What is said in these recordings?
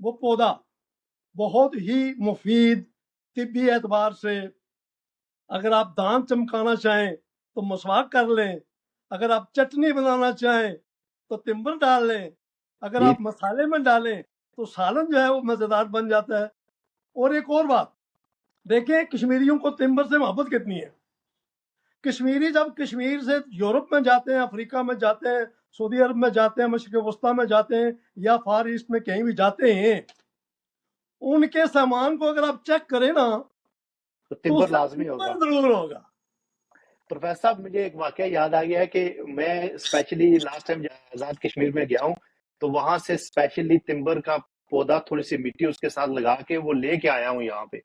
وہ پودا بہت ہی مفید طبی اعتبار سے، اگر آپ دانت چمکانا چاہیں تو مسواک کر لیں، اگر آپ چٹنی بنانا چاہیں تو تمبر ڈال لیں، اگر جی آپ مسالے میں ڈالیں تو سالن جو ہے وہ مزیدار بن جاتا ہے۔ اور ایک اور بات دیکھیں، کشمیریوں کو تمبر سے محبت کتنی ہے۔ کشمیری جب کشمیر سے یورپ میں جاتے ہیں، افریقہ میں جاتے ہیں، سعودی عرب میں جاتے ہیں، مشرق وسطیٰ میں جاتے ہیں، یا فار ایسٹ میں کہیں بھی جاتے ہیں، ان کے سامان کو اگر آپ چیک کریں نا تو تو اس تمبر میں لازمی ہوگا۔ تمبر ضرور ہوگا۔ پروفیسر صاحب مجھے ایک واقعہ یاد آ گیا ہے کہ میں especially last time Azad Kashmir میں گیا ہوں تو وہاں سے اسپیشلی تمبر کا پودا تھوڑی سی مٹی اس کے ساتھ لگا کے وہ لے کے آیا ہوں یہاں پہ۔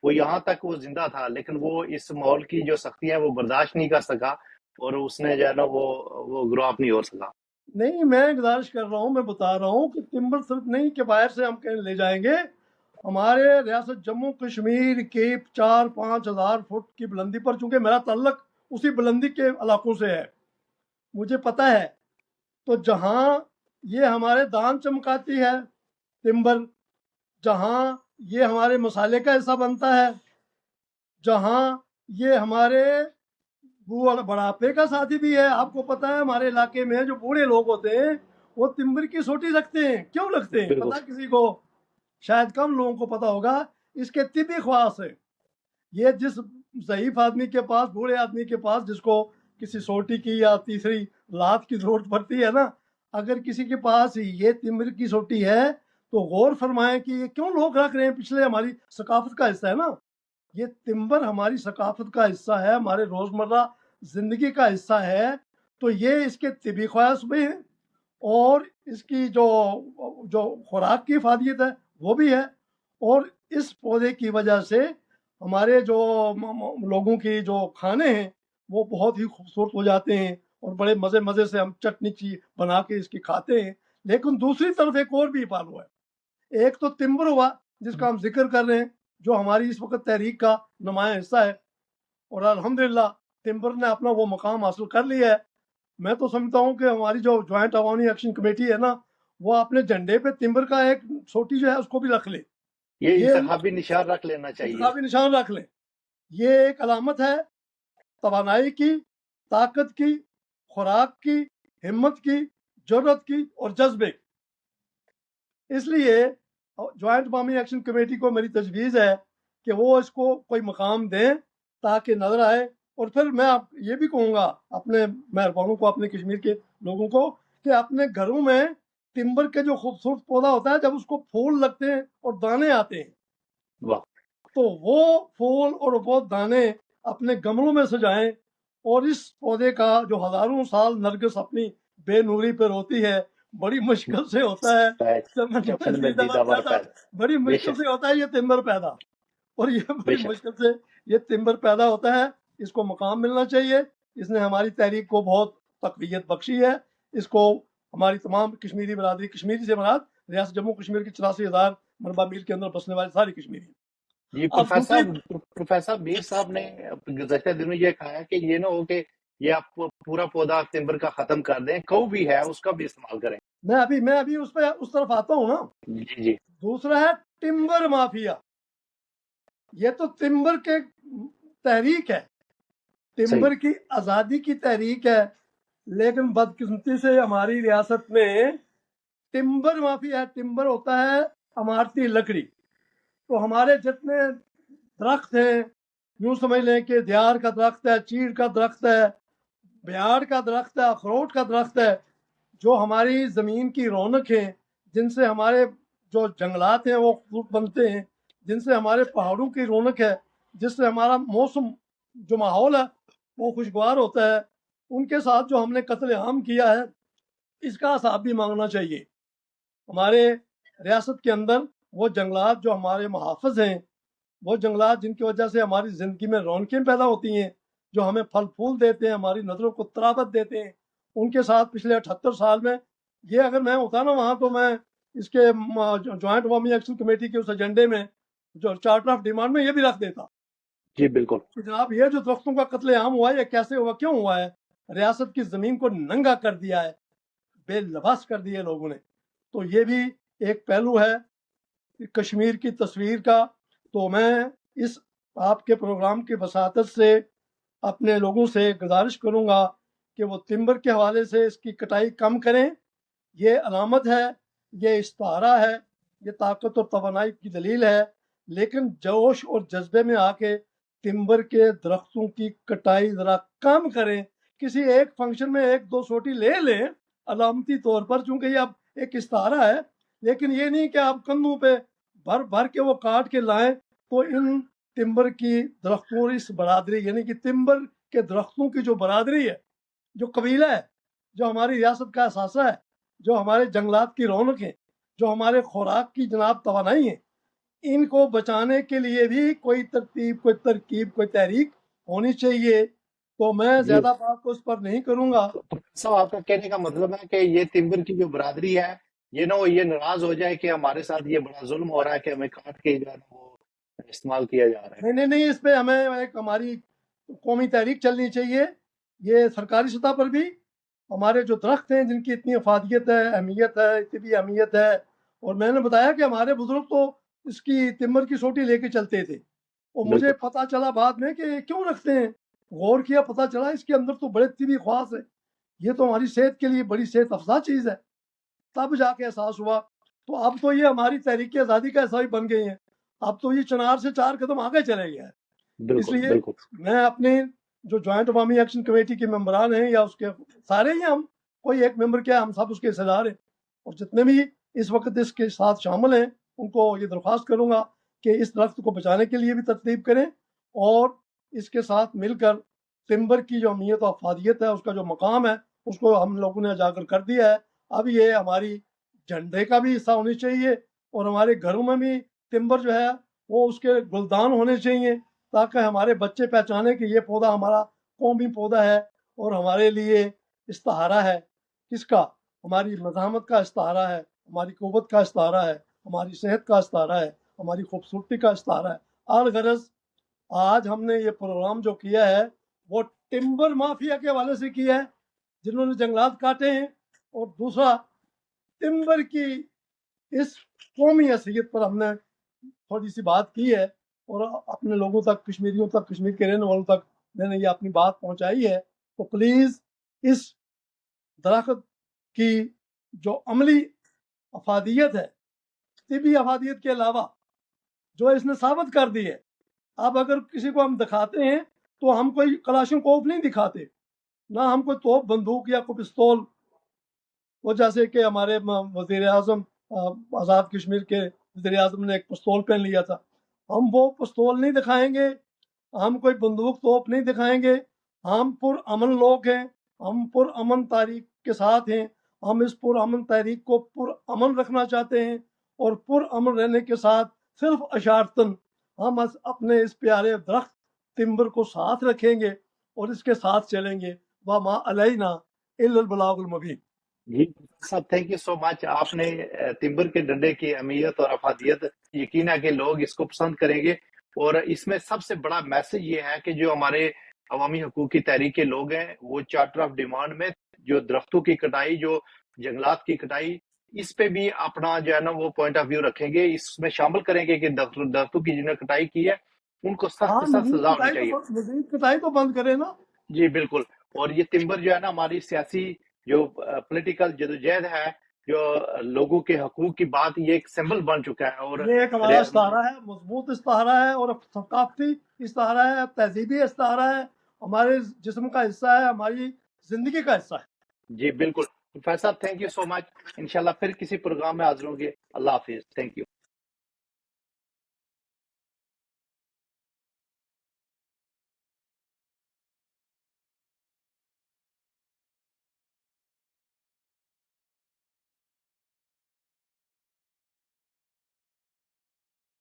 وہ یہاں تک وہ زندہ تھا لیکن وہ اس ماحول کی جو سختی ہے وہ برداشت نہیں کر سکا اور اس نے جو ہے نا وہ گرو اپ نہیں ہو سکا۔ نہیں، میں گزارش کر رہا ہوں، میں بتا رہا ہوں کہ تمبر صرف نہیں کہ باہر سے ہم کہیں لے جائیں گے، ہمارے ریاست جموں کشمیر کی 4-5 ہزار فٹ کی بلندی پر، چونکہ میرا تعلق اسی بلندی کے علاقوں سے ہے، مجھے پتہ ہے، تو جہاں یہ ہمارے دان چمکاتی ہے تمبر، جہاں یہ ہمارے مسالے کا حصہ بنتا ہے، جہاں یہ ہمارے بڑھاپے کا ساتھی بھی ہے۔ آپ کو پتہ ہے ہمارے علاقے میں جو بوڑھے لوگ ہوتے ہیں وہ تمبر کی سوٹی رکھتے ہیں، کیوں رکھتے ہیں بالکل پتہ کسی کو؟ شاید کم لوگوں کو پتہ ہوگا، اس کے طبی خواص ہے۔ یہ جس ضعیف آدمی کے پاس، بوڑھے آدمی کے پاس، جس کو کسی سوٹی کی یا تیسری لات کی ضرورت پڑتی ہے نا، اگر کسی کے پاس یہ تمبر کی سوٹی ہے تو غور فرمائیں کہ یہ کیوں لوگ رکھ رہے ہیں، پچھلے ہماری ثقافت کا حصہ ہے نا، یہ تمبر ہماری ثقافت کا حصہ ہے، ہمارے روزمرہ زندگی کا حصہ ہے، تو یہ اس کے طبی خواص بھی ہیں اور اس کی جو خوراک کی افادیت ہے وہ بھی ہے، اور اس پودے کی وجہ سے ہمارے جو لوگوں کی جو کھانے ہیں وہ بہت ہی خوبصورت ہو جاتے ہیں اور بڑے مزے سے ہم چٹنی چی بنا کے اس کی کھاتے ہیں۔ لیکن دوسری طرف ایک اور بھی پہلو ہے، ایک تو تمبر ہوا جس کا ہم ذکر کر رہے ہیں، جو ہماری اس وقت تحریک کا نمایاں حصہ ہے، اور الحمدللہ تمبر نے اپنا وہ مقام حاصل کر لیا ہے۔ میں تو سمجھتا ہوں کہ ہماری جو جوائنٹ عوامی ایکشن کمیٹی ہے نا، وہ اپنے جھنڈے پہ تمبر کا ایک چھوٹی جو ہے اس کو بھی رکھ لے، یہ یہ انتخابی نشان رکھ لینا چاہیے۔ انتخابی نشان رکھ لیں۔ یہ ایک علامت ہے توانائی کی، طاقت کی، خوراک کی، ہمت کی، جرت کی اور جذبے کی۔ اس لیے جوائنٹ عوامی ایکشن کمیٹی کو میری تجویز ہے کہ وہ اس کو کوئی مقام دیں تاکہ نظر آئے۔ اور پھر میں یہ بھی کہوں گا اپنے مہربانوں کو، اپنے کشمیر کے لوگوں کو، کہ اپنے گھروں میں تمبر کے جو خوبصورت پودا ہوتا ہے، جب اس کو پھول لگتے ہیں اور دانے آتے ہیں واہ، تو وہ پھول اور وہ دانے اپنے گملوں میں سجائیں، اور اس پودے کا جو ہزاروں سال نرگس اپنی بے نوری پر ہوتی ہے، بڑی مشکل سے ہوتا ہے، چمن میں دیدہ ور پیدا۔ بڑی بے مشکل شک سے ہوتا ہے یہ تمبر پیدا، اور یہ بے بڑی شک۔ مشکل سے یہ تمبر پیدا ہوتا ہے۔ اس کو مقام ملنا چاہیے، اس نے ہماری تحریک کو بہت تقویت بخشی ہے۔ اس کو ہماری تمام کشمیری برادری، کشمیری سے مراد ریاست جموں کشمیر کی 84,000 مربع میل کے اندر بسنے والے ساری کشمیری۔ جی اب دوسری پروفیسر میر صاحب نے گزشتہ دنوں یہ کہا ہے کہ یہ نہ ہو کہ یہ آپ پورا پودا تمبر کا ختم کر دیں، کو بھی ہے اس کا بھی استعمال کریں۔ میں ابھی اس طرف آتا ہوں نا۔ جی جی دوسرا ہے ٹمبر مافیا، یہ تو تمبر کے تحریک ہے، صحیح۔ ٹمبر کی آزادی کی تحریک ہے، لیکن بدقسمتی سے ہماری ریاست میں ٹمبر مافیا ہے۔ ٹمبر ہوتا ہے عمارتی لکڑی، تو ہمارے جتنے درخت ہیں، یوں سمجھ لیں کہ دیار کا درخت ہے، چیڑ کا درخت ہے، بیاڑ کا درخت ہے، اخروٹ کا درخت ہے، جو ہماری زمین کی رونق ہیں، جن سے ہمارے جو جنگلات ہیں وہ خوبصورت بنتے ہیں، جن سے ہمارے پہاڑوں کی رونق ہے، جس سے ہمارا موسم جو ماحول ہے وہ خوشگوار ہوتا ہے، ان کے ساتھ جو ہم نے قتل عام کیا ہے اس کا حساب بھی مانگنا چاہیے۔ ہمارے ریاست کے اندر وہ جنگلات جو ہمارے محافظ ہیں، وہ جنگلات جن کی وجہ سے ہماری زندگی میں رونقیں پیدا ہوتی ہیں، جو ہمیں پھل پھول دیتے ہیں، ہماری نظروں کو طراوت دیتے ہیں، ان کے ساتھ پچھلے 78 سال میں یہ اگر میں ہوتا نا وہاں، تو میں اس کے جوائنٹ عوامی ایکشن کمیٹی کے اس ایجنڈے میں جو چارٹر آف ڈیمانڈ میں یہ بھی رکھ دیتا جی بالکل۔ کہ جناب یہ جو درختوں کا قتل عام ہوا ہے یہ کیسے ہوا، کیوں ہوا ہے؟ ریاست کی زمین کو ننگا کر دیا ہے، بے لباس کر دیے لوگوں نے۔ تو یہ بھی ایک پہلو ہے کشمیر کی تصویر کا، تو میں اس آپ کے پروگرام کی وساطت سے اپنے لوگوں سے گزارش کروں گا کہ وہ تمبر کے حوالے سے اس کی کٹائی کم کریں. یہ علامت ہے، یہ استعارہ ہے، یہ طاقت اور توانائی کی دلیل ہے، لیکن جوش اور جذبے میں آ کے تمبر کے درختوں کی کٹائی ذرا کم کریں. کسی ایک فنکشن میں ایک دو سوٹی لے لیں علامتی طور پر، چونکہ یہ اب ایک استعارہ ہے، لیکن یہ نہیں کہ آپ کندھوں پہ بھر بھر کے وہ کاٹ کے لائیں. تو ان تمبر کی درختوں، اس برادری یعنی کہ تمبر کے درختوں کی جو برادری ہے، جو قبیلہ ہے، جو ہماری ریاست کا اثاثہ ہے، جو ہمارے جنگلات کی رونق ہیں، جو ہمارے خوراک کی جناب توانائی ہیں، ان کو بچانے کے لیے بھی کوئی ترتیب، کوئی ترکیب، کوئی تحریک ہونی چاہیے. تو میں جی زیادہ بات اس پر نہیں کروں گا. تو صاحب، آپ کا کہنے کا مطلب ہے کہ یہ تمبر کی جو برادری ہے یہ نہ وہ یہ ناراض ہو جائے کہ ہمارے ساتھ یہ بڑا ظلم ہو رہا ہے کہ ہمیں کاٹ کے جو ہے نا وہ استعمال کیا جا رہا ہے. نہیں، اس پہ ہمیں ایک ہماری قومی تحریک چلنی چاہیے. یہ سرکاری سطح پر بھی ہمارے جو درخت ہیں جن کی اتنی افادیت ہے، اہمیت ہے، اتنی اہمیت ہے، اور میں نے بتایا کہ ہمارے بزرگ تو اس کی تمبر کی سوٹی لے کے چلتے تھے، اور مجھے بالکل پتا چلا بعد میں کہ کیوں رکھتے ہیں. غور کیا، پتا چلا اس کے اندر تو بڑے طبی خواص ہے، یہ تو ہماری صحت کے لیے بڑی صحت افزا چیز ہے. تب جا کے احساس ہوا. تو اب تو یہ ہماری تحریک آزادی کا حصہ ہی بن گئی ہیں. اب تو یہ چنار سے 4 قدم آگے چلے گیا ہے. اس بالکل لیے بالکل میں اپنے جو جوائنٹ عوامی ایکشن کمیٹی کے ممبران ہیں یا اس کے سارے ہی، ہم کوئی ایک ممبر کیا، ہم سب اس کے حصے دار ہیں، اور جتنے بھی اس وقت اس کے ساتھ شامل ہیں ان کو یہ درخواست کروں گا کہ اس درخت کو بچانے کے لیے بھی ترتیب کریں، اور اس کے ساتھ مل کر تمبر کی جو اہمیت و افادیت ہے، اس کا جو مقام ہے، اس کو ہم لوگوں نے اجاگر کر دیا ہے. اب یہ ہماری جھنڈے کا بھی حصہ ہونی چاہیے، اور ہمارے گھروں میں بھی تمبر جو ہے وہ اس کے گلدان ہونے چاہیے، تاکہ ہمارے بچے پہچانے کہ یہ پودا ہمارا قومی پودا ہے اور ہمارے لیے استعارہ ہے. کس کا؟ ہماری مزاحمت کا استعارہ ہے، ہماری قوت کا استعارہ ہے، ہماری صحت کا استعارہ ہے، ہماری خوبصورتی کا استعارہ ہے. الغرض آج ہم نے یہ پروگرام جو کیا ہے وہ ٹمبر مافیا کے حوالے سے کیا ہے جنہوں نے جنگلات کاٹے ہیں، اور دوسرا ٹمبر کی اس قومی حیثیت پر ہم نے تھوڑی سی بات کی ہے، اور اپنے لوگوں تک، کشمیریوں تک، کشمیر کے رہنے والوں تک میں نے یہ اپنی بات پہنچائی ہے. تو پلیز اس درخت کی جو عملی افادیت ہے، طبی افادیت کے علاوہ جو اس نے ثابت کر دی ہے، اب اگر کسی کو ہم دکھاتے ہیں تو ہم کوئی کلاشن کوف نہیں دکھاتے، نہ ہم کوئی توپ، بندوق یا کوئی پستول. وہ جیسے کہ ہمارے وزیر اعظم آزاد کشمیر کے وزیر اعظم نے ایک پستول پہن لیا تھا، ہم وہ پستول نہیں دکھائیں گے، ہم کوئی بندوق توپ نہیں دکھائیں گے. ہم پرامن لوگ ہیں، ہم پرامن تحریک کے ساتھ ہیں، ہم اس پرامن تحریک کو پرامن رکھنا چاہتے ہیں، اور پرامن رہنے کے ساتھ صرف اشارتن ہم اپنے اس پیارے درخت تمبر کو ساتھ رکھیں گے اور اس کے ساتھ چلیں گے. وما علینا الا البلاغ المبین. جی صاحب، تھینک یو سو مچ. آپ نے تمبر کے ڈنڈے کی اہمیت اور افادیت، یقین ہے کہ لوگ اس کو پسند کریں گے. اور اس میں سب سے بڑا میسج یہ ہے کہ جو ہمارے عوامی حقوق کی تحریک کے لوگ ہیں وہ چارٹر آف ڈیمانڈ میں جو درختوں کی کٹائی، جو جنگلات کی کٹائی، اس پہ بھی اپنا جو ہے نا وہ پوائنٹ آف ویو رکھیں گے، اس میں شامل کریں گے کہ درختوں کی جنہوں نے کٹائی کی ہے ان کو سخت ہاں، سے سخت سزا ہونی چاہیے. مزید کٹائی تو بند کرے نا. جی بالکل. اور یہ تمبر جو ہے نا ہماری سیاسی جو پولیٹیکل جدوجہد ہے، جو لوگوں کے حقوق کی بات، یہ ایک سمبل بن چکا ہے. اور یہ ایک ہمارا استعارہ ہے، مضبوط استعارہ ہے، اور ثقافتی استعارہ ہے، تہذیبی استعارہ ہے، ہمارے جسم کا حصہ ہے، ہماری زندگی کا حصہ ہے. جی بالکل. فیصل صاحب، تھینک یو سو مچ. انشاءاللہ پھر کسی پروگرام میں حاضر ہوں گے. اللہ حافظ. Thank you.